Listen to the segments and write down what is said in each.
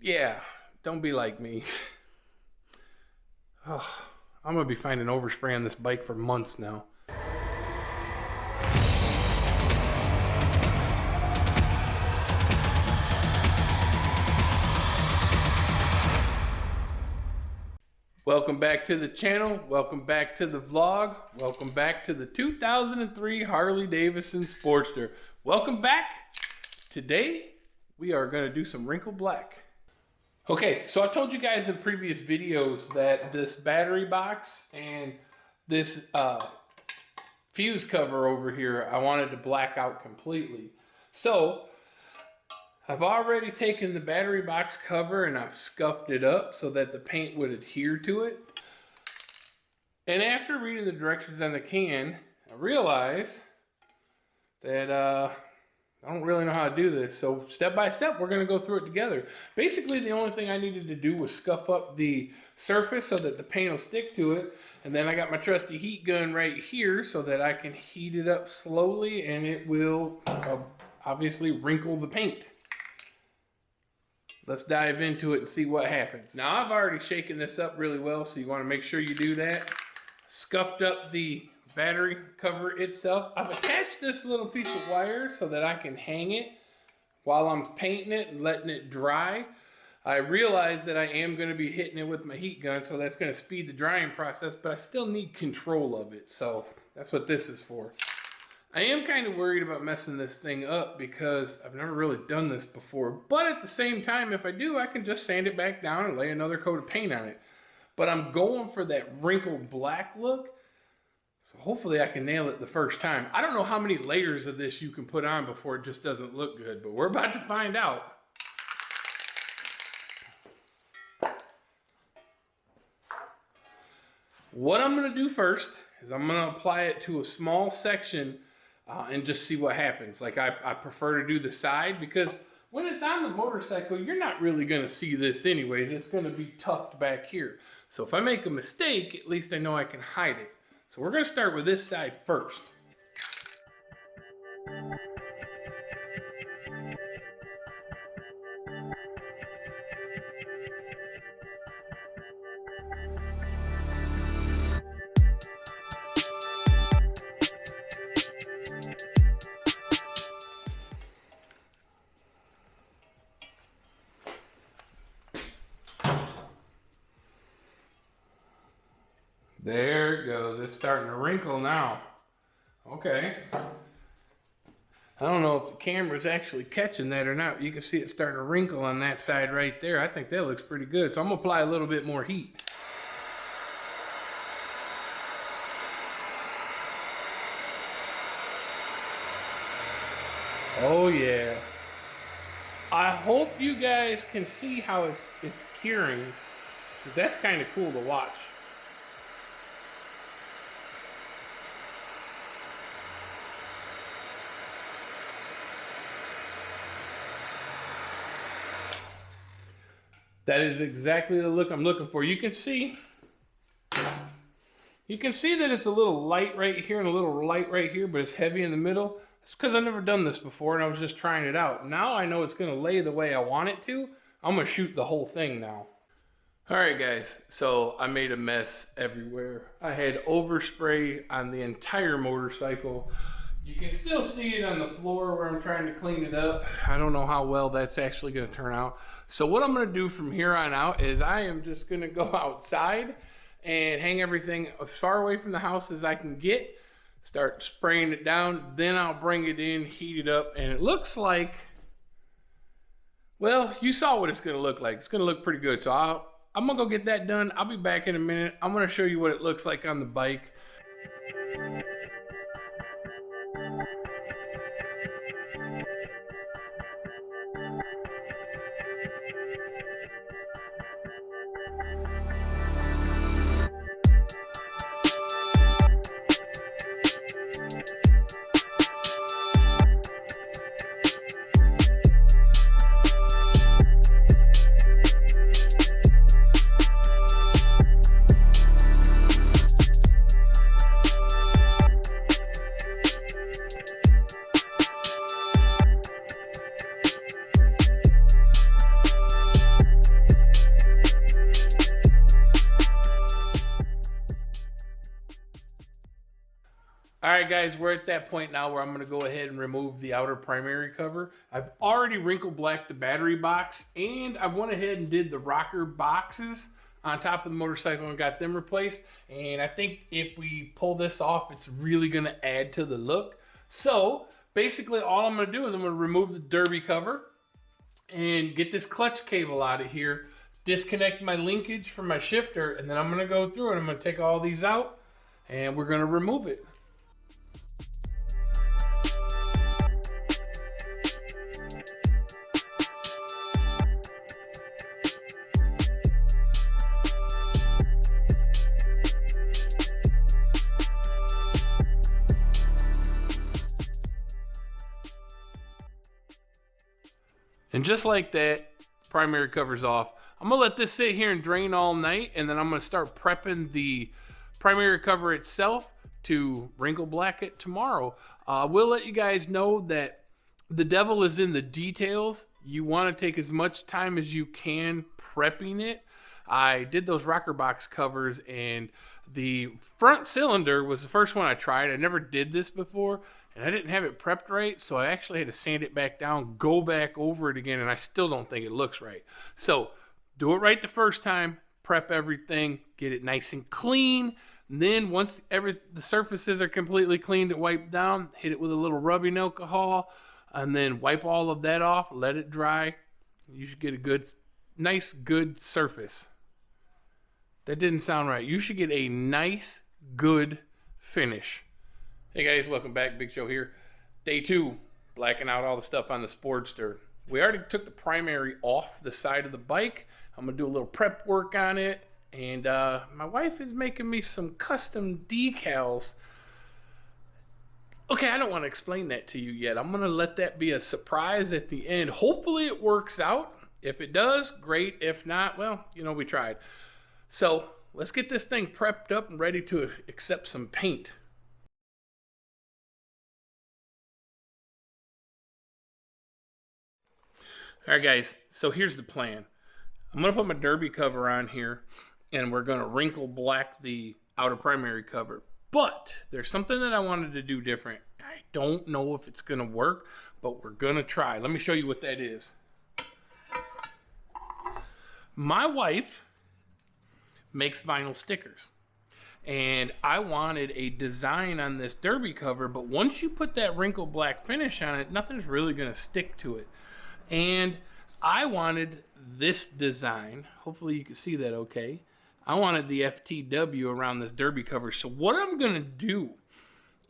Yeah, don't be like me. Oh, I'm gonna be finding overspray on this bike for months now. Welcome back to the channel. Welcome back to the vlog. Welcome back to the 2003 Harley Davidson Sportster. Welcome back. Today, we are gonna do some Wrinkle Black. Okay, so I told you guys in previous videos that this battery box and this fuse cover over here, I wanted to black out completely. So, I've already taken the battery box cover and I've scuffed it up so that the paint would adhere to it. And after reading the directions on the can, I realized that I don't really know how to do this. So step by step, we're gonna go through it together. Basically, the only thing I needed to do was scuff up the surface so that the paint will stick to it. And then I got my trusty heat gun right here so that I can heat it up slowly and it will obviously wrinkle the paint. Let's dive into it and see what happens. Now, I've already shaken this up really well, so you want to make sure you do that. Scuffed up the battery cover itself. I've attached this little piece of wire so that I can hang it while I'm painting it and letting it dry. I realize that I am going to be hitting it with my heat gun, so that's going to speed the drying process, but I still need control of it, so that's what this is for. I am kind of worried about messing this thing up because I've never really done this before. But at the same time, if I do, I can just sand it back down and lay another coat of paint on it. But I'm going for that wrinkled black look. So hopefully I can nail it the first time. I don't know how many layers of this you can put on before it just doesn't look good, but we're about to find out. What I'm going to do first is I'm going to apply it to a small section and just see what happens. Like I prefer to do the side because when it's on the motorcycle, you're not really gonna see this anyways. It's gonna be tucked back here. So if I make a mistake, at least I know I can hide it. So we're gonna start with this side first. There it goes. It's starting to wrinkle now. Okay. I don't know if the camera's actually catching that or not. You can see it starting to wrinkle on that side right there. I think that looks pretty good. So I'm gonna apply a little bit more heat. Oh yeah. I hope you guys can see how it's curing. That's kind of cool to watch. That is exactly the look I'm looking for. You can see that it's a little light right here and a little light right here, but it's heavy in the middle. It's because I've never done this before and I was just trying it out. Now I know it's gonna lay the way I want it to. I'm gonna shoot the whole thing now. All right, guys, so I made a mess everywhere. I had overspray on the entire motorcycle. You can still see it on the floor where I'm trying to clean it up. I don't know how well that's actually gonna turn out. So what I'm gonna do from here on out is I am just gonna go outside and hang everything as far away from the house as I can get, start spraying it down, then I'll bring it in, heat it up, and it looks like, well, you saw what it's gonna look like. It's gonna look pretty good. So I'm gonna go get that done. I'll be back in a minute. I'm gonna show you what it looks like on the bike. right, guys, we're at that point now where I'm going to go ahead and remove the outer primary cover. I've already wrinkle blacked the battery box, and I went ahead and did the rocker boxes on top of the motorcycle and got them replaced. And I think if we pull this off, it's really going to add to the look. So basically all I'm going to do is I'm going to remove the derby cover and get this clutch cable out of here, disconnect my linkage from my shifter, and then I'm going to go through and I'm going to take all these out and we're going to remove it. And just like that, primary cover's off. I'm gonna let this sit here and drain all night, and then I'm gonna start prepping the primary cover itself to wrinkle black it tomorrow. We'll let you guys know that the devil is in the details. You wanna take as much time as you can prepping it. I did those rocker box covers, and the front cylinder was the first one I tried. I never did this before, and I didn't have it prepped right, so I actually had to sand it back down, go back over it again, and I still don't think it looks right. So do it right the first time, prep everything, get it nice and clean. And then once the surfaces are completely cleaned and wiped down, hit it with a little rubbing alcohol, and then wipe all of that off, let it dry. You should get a nice, good surface. That didn't sound right. You should get a nice, good finish. Hey guys, welcome back. Big Show here. Day 2, blacking out all the stuff on the Sportster. We already took the primary off the side of the bike. I'm going to do a little prep work on it. And my wife is making me some custom decals. Okay, I don't want to explain that to you yet. I'm going to let that be a surprise at the end. Hopefully it works out. If it does, great. If not, well, we tried. So let's get this thing prepped up and ready to accept some paint. All right, guys, so here's the plan. I'm going to put my derby cover on here, and we're going to wrinkle black the outer primary cover. But there's something that I wanted to do different. I don't know if it's going to work, but we're going to try. Let me show you what that is. My wife makes vinyl stickers, and I wanted a design on this derby cover, but once you put that wrinkle black finish on it, nothing's really going to stick to it. And I wanted this design. Hopefully you can see that okay. I wanted the FTW around this derby cover. So what I'm going to do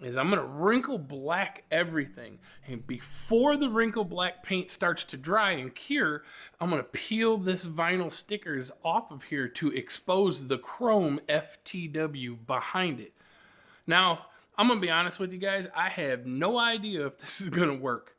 is I'm going to wrinkle black everything. And before the wrinkle black paint starts to dry and cure, I'm going to peel this vinyl stickers off of here to expose the chrome FTW behind it. Now, I'm going to be honest with you guys. I have no idea if this is going to work.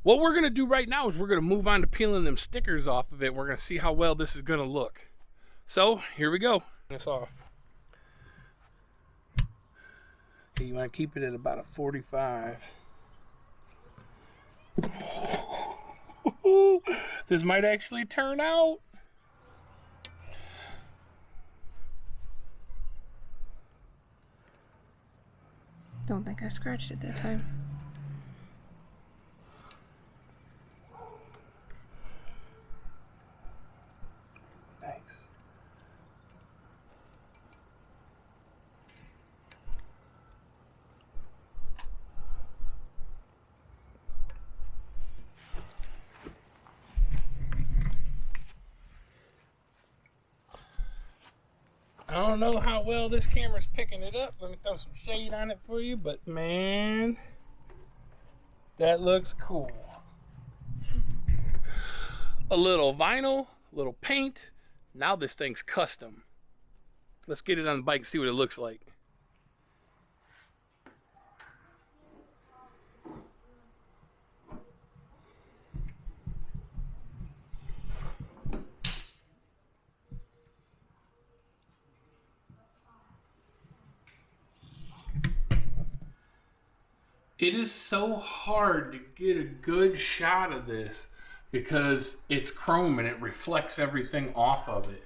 What we're gonna do right now is we're gonna move on to peeling them stickers off of it. We're gonna see how well this is gonna look. So here we go. This off. Okay, you want to keep it at about a 45. This might actually turn out. Don't think I scratched it that time. Nice. I don't know how well this camera's picking it up. Let me throw some shade on it for you, but man, that looks cool. A little vinyl, a little paint. Now this thing's custom. Let's get it on the bike and see what it looks like. It is so hard to get a good shot of this because it's chrome and it reflects everything off of it.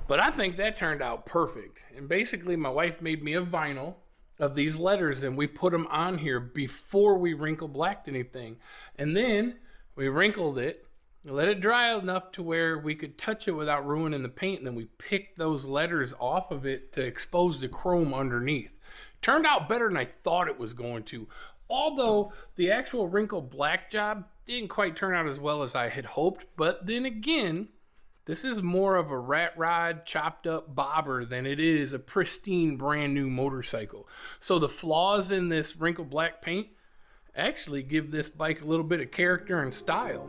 But I think that turned out perfect. And basically my wife made me a vinyl of these letters and we put them on here before we wrinkle blacked anything. And then we wrinkled it, let it dry enough to where we could touch it without ruining the paint. And then we picked those letters off of it to expose the chrome underneath. Turned out better than I thought it was going to. Although the actual wrinkle black job didn't quite turn out as well as I had hoped. But then again, this is more of a rat rod chopped up bobber than it is a pristine brand new motorcycle. So the flaws in this wrinkle black paint actually give this bike a little bit of character and style.